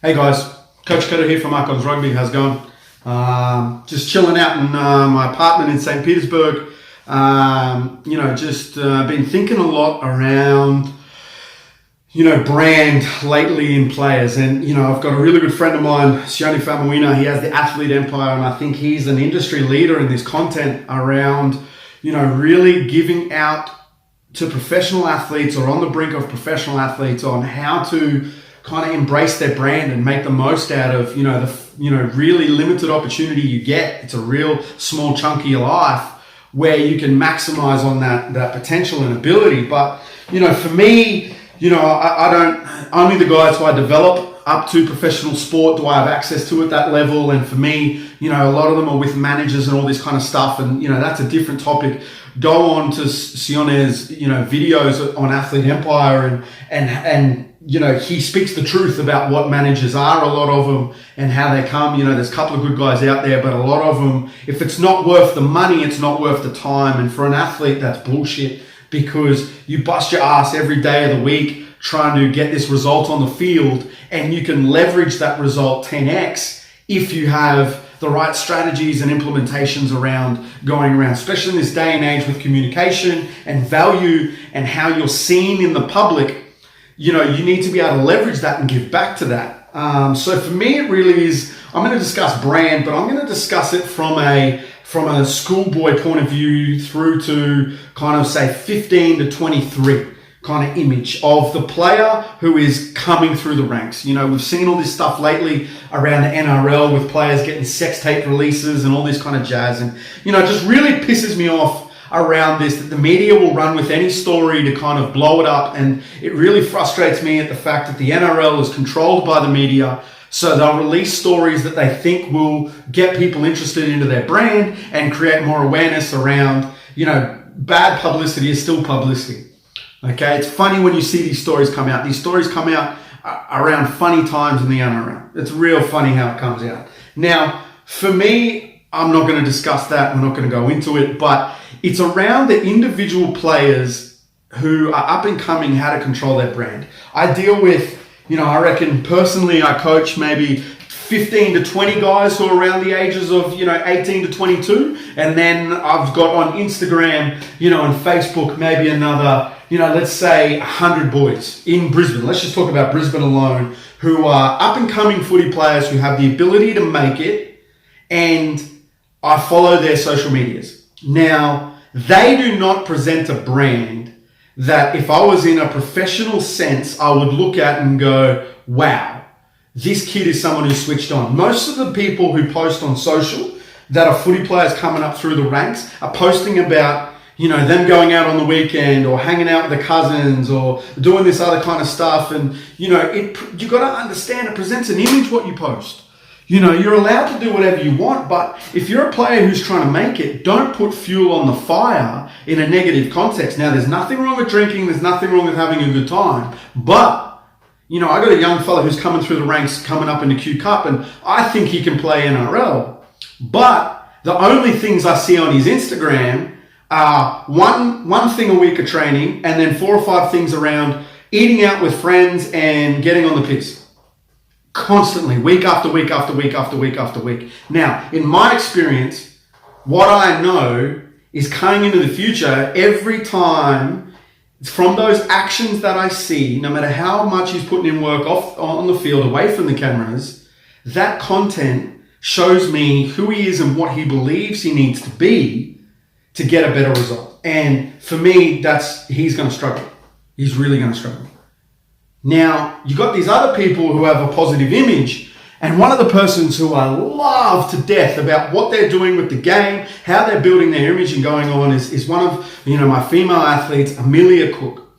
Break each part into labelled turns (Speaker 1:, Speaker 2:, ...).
Speaker 1: Hey guys, Coach Cutter here from Icons Rugby. How's it going? Just chilling out in my apartment in St. Petersburg. Been thinking a lot around, brand lately in players. And, I've got a really good friend of mine, Sione Famuina. He has the Athlete Empire, and I think he's an industry leader in this content around, really giving out to professional athletes or on the brink of professional athletes on how to kind of embrace their brand and make the most out of, the really limited opportunity you get. It's a real small chunk of your life where you can maximize on that potential and ability. But, for me, I don't, only the guys who I develop up to professional sport do I have access to at that level. And for me, a lot of them are with managers and all this kind of stuff. And, that's a different topic. Go on to Sione's, videos on Athlete Empire and he speaks the truth about what managers are, a lot of them, and how they come. There's a couple of good guys out there, but a lot of them, if it's not worth the money, it's not worth the time. And for an athlete, that's bullshit, because you bust your ass every day of the week trying to get this result on the field, and you can leverage that result 10x if you have the right strategies and implementations going around, especially in this day and age with communication and value and how you're seen in the public. You need to be able to leverage that and give back to that. So for me, it really is, I'm going to discuss brand, but I'm going to discuss it from a schoolboy point of view through to kind of say 15 to 23 kind of image of the player who is coming through the ranks. We've seen all this stuff lately around the NRL with players getting sex tape releases and all this kind of jazz. And, it just really pisses me off around this, that the media will run with any story to kind of blow it up. And it really frustrates me at the fact that the NRL is controlled by the media. So they'll release stories that they think will get people interested into their brand and create more awareness around, bad publicity is still publicity. Okay, it's funny when you see these stories come out. These stories come out around funny times in the NRL. It's real funny how it comes out. Now, for me, I'm not going to discuss that. We're not going to go into it, but it's around the individual players who are up and coming, how to control their brand. I deal with, I reckon personally I coach maybe 15 to 20 guys who are around the ages of, 18 to 22. And then I've got on Instagram, and Facebook, maybe another, let's say 100 boys in Brisbane. Let's just talk about Brisbane alone, who are up and coming footy players who have the ability to make it. And I follow their social medias. Now, they do not present a brand that if I was in a professional sense, I would look at and go, wow, this kid is someone who's switched on. Most of the people who post on social that are footy players coming up through the ranks are posting about, them going out on the weekend or hanging out with their cousins or doing this other kind of stuff. And, you got to understand it presents an image what you post. You're allowed to do whatever you want, but if you're a player who's trying to make it, don't put fuel on the fire in a negative context. Now, there's nothing wrong with drinking. There's nothing wrong with having a good time. But, I got a young fella who's coming through the ranks, coming up into Q Cup, and I think he can play NRL. But the only things I see on his Instagram are one thing a week of training and then 4 or 5 things around eating out with friends and getting on the piss. Constantly, week after week after week after week after week. Now, in my experience, what I know is coming into the future, every time from those actions that I see, no matter how much he's putting in work off on the field, away from the cameras, that content shows me who he is and what he believes he needs to be to get a better result. And for me, he's going to struggle. He's really going to struggle. Now, you got these other people who have a positive image, and one of the persons who I love to death about what they're doing with the game, how they're building their image and going on is one of, my female athletes, Amelia Cook.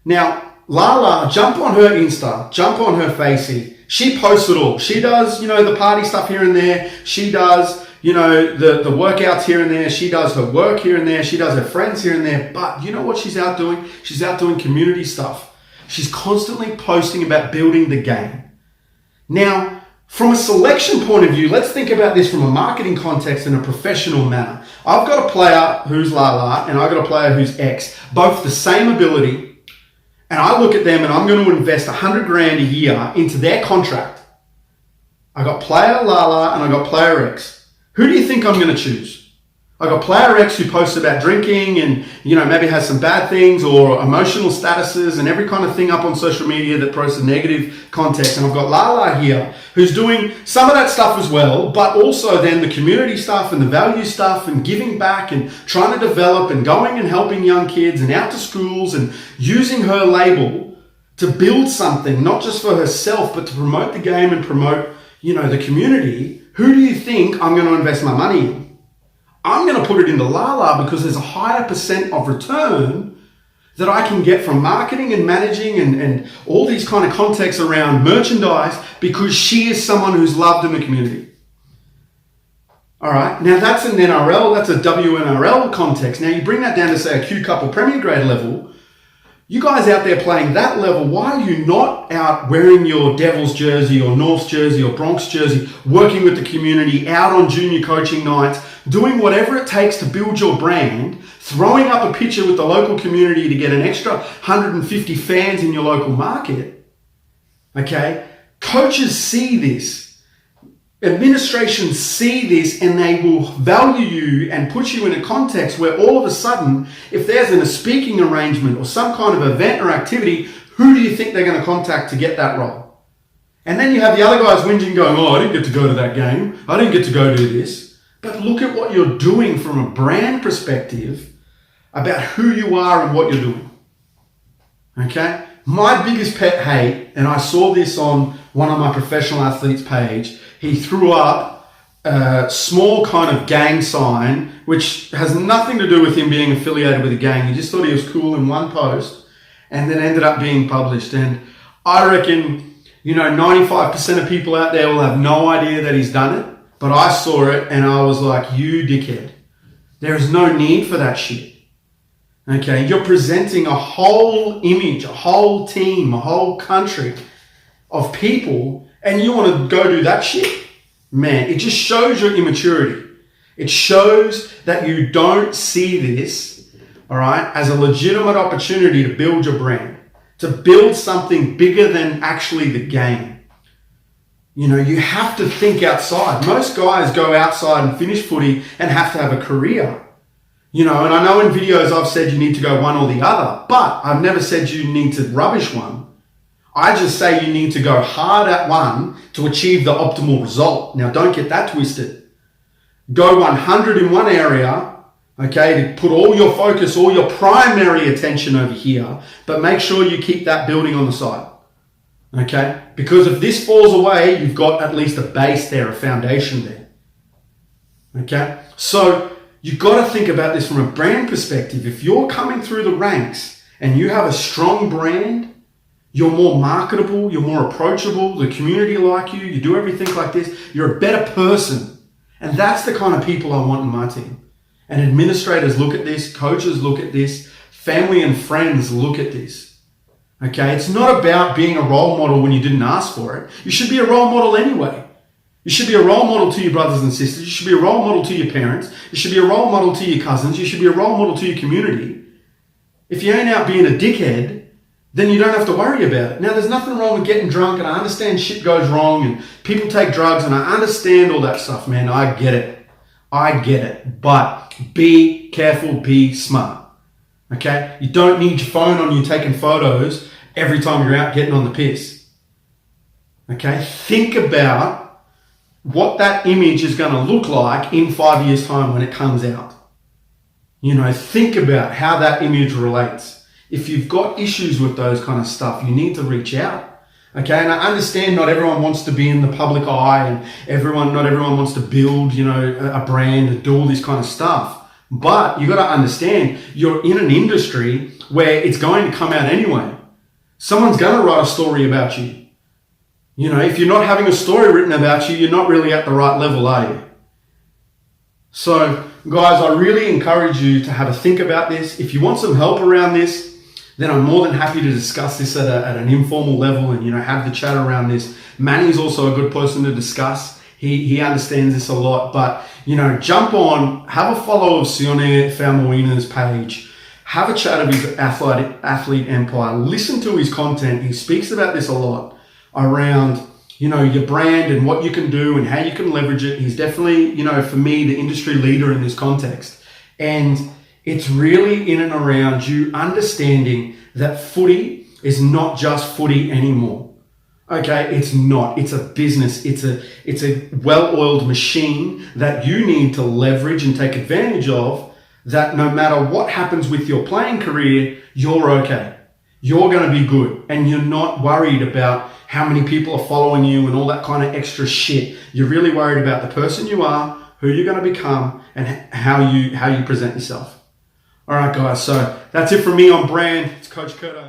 Speaker 1: Now, Lala, jump on her Insta, jump on her Facey. She posts it all. She does, the party stuff here and there. She does, the workouts here and there. She does her work here and there. She does her friends here and there. But you know what she's out doing? She's out doing community stuff. She's constantly posting about building the game. Now, from a selection point of view, let's think about this from a marketing context in a professional manner. I've got a player who's Lala and I've got a player who's X, both the same ability and I look at them and I'm going to invest 100 grand a year into their contract. I got player Lala and I got player X. Who do you think I'm going to choose? I got player X who posts about drinking and, maybe has some bad things or emotional statuses and every kind of thing up on social media that posts a negative context. And I've got Lala here who's doing some of that stuff as well, but also then the community stuff and the value stuff and giving back and trying to develop and going and helping young kids and out to schools and using her label to build something, not just for herself, but to promote the game and promote, the community. Who do you think I'm going to invest my money in? I'm going to put it into Lala because there's a higher percent of return that I can get from marketing and managing and all these kind of contexts around merchandise because she is someone who's loved in the community. All right. Now that's an NRL, that's a WNRL context. Now you bring that down to say a Q Cup or Premier Grade level. You guys out there playing that level, why are you not out wearing your Devils jersey or Norths jersey or Bronx jersey, working with the community, out on junior coaching nights, doing whatever it takes to build your brand, throwing up a picture with the local community to get an extra 150 fans in your local market? Okay? Coaches see this. Administrations see this and they will value you and put you in a context where all of a sudden, if there's a speaking arrangement or some kind of event or activity, who do you think they're going to contact to get that role? And then you have the other guys whinging going, I didn't get to go to that game. I didn't get to go do this. But look at what you're doing from a brand perspective about who you are and what you're doing. Okay? My biggest pet hate, and I saw this on one of my professional athletes' page, he threw up a small kind of gang sign, which has nothing to do with him being affiliated with a gang. He just thought he was cool in one post and then ended up being published. And I reckon, 95% of people out there will have no idea that he's done it, but I saw it and I was like, you dickhead. There is no need for that shit. Okay, you're presenting a whole image, a whole team, a whole country of people, and you want to go do that shit? Man, it just shows your immaturity. It shows that you don't see this, all right, as a legitimate opportunity to build your brand, to build something bigger than actually the game. You have to think outside. Most guys go outside and finish footy and have to have a career. And I know in videos I've said you need to go one or the other, but I've never said you need to rubbish one. I just say you need to go hard at one to achieve the optimal result. Now, don't get that twisted. Go 100 in one area, okay, to put all your focus, all your primary attention over here, but make sure you keep that building on the side, okay? Because if this falls away, you've got at least a base there, a foundation there, okay? So you've got to think about this from a brand perspective. If you're coming through the ranks and you have a strong brand, you're more marketable, you're more approachable, the community like you do everything like this, you're a better person. And that's the kind of people I want in my team. And administrators look at this, coaches look at this, family and friends look at this. Okay, it's not about being a role model when you didn't ask for it. You should be a role model anyway. You should be a role model to your brothers and sisters. You should be a role model to your parents. You should be a role model to your cousins. You should be a role model to your community. If you ain't out being a dickhead, then you don't have to worry about it. Now, there's nothing wrong with getting drunk, and I understand shit goes wrong, and people take drugs, and I understand all that stuff, man. I get it. But be careful, be smart. Okay? You don't need your phone on you taking photos every time you're out getting on the piss. Okay? Think about what that image is going to look like in 5 years' time when it comes out. Think about how that image relates. If you've got issues with those kind of stuff, you need to reach out. Okay, and I understand not everyone wants to be in the public eye and not everyone wants to build, a brand and do all this kind of stuff. But you got to understand, you're in an industry where it's going to come out anyway. Someone's going to write a story about you. If you're not having a story written about you, you're not really at the right level, are you? So, guys, I really encourage you to have a think about this. If you want some help around this, then I'm more than happy to discuss this at an informal level and, have the chat around this. Manny's also a good person to discuss. He understands this a lot. But, jump on, have a follow of Sione Faumuina's page. have a chat of his athlete empire, listen to his content. He speaks about this a lot around, your brand and what you can do and how you can leverage it. He's definitely, for me, the industry leader in this context. And it's really in and around you understanding that footy is not just footy anymore. Okay, it's not. It's a business. It's a well-oiled machine that you need to leverage and take advantage of, that no matter what happens with your playing career, you're okay. You're going to be good, and you're not worried about how many people are following you and all that kind of extra shit. You're really worried about the person you are, who you're going to become, and how you present yourself. All right, guys. So that's it from me on brand. It's Coach Curto.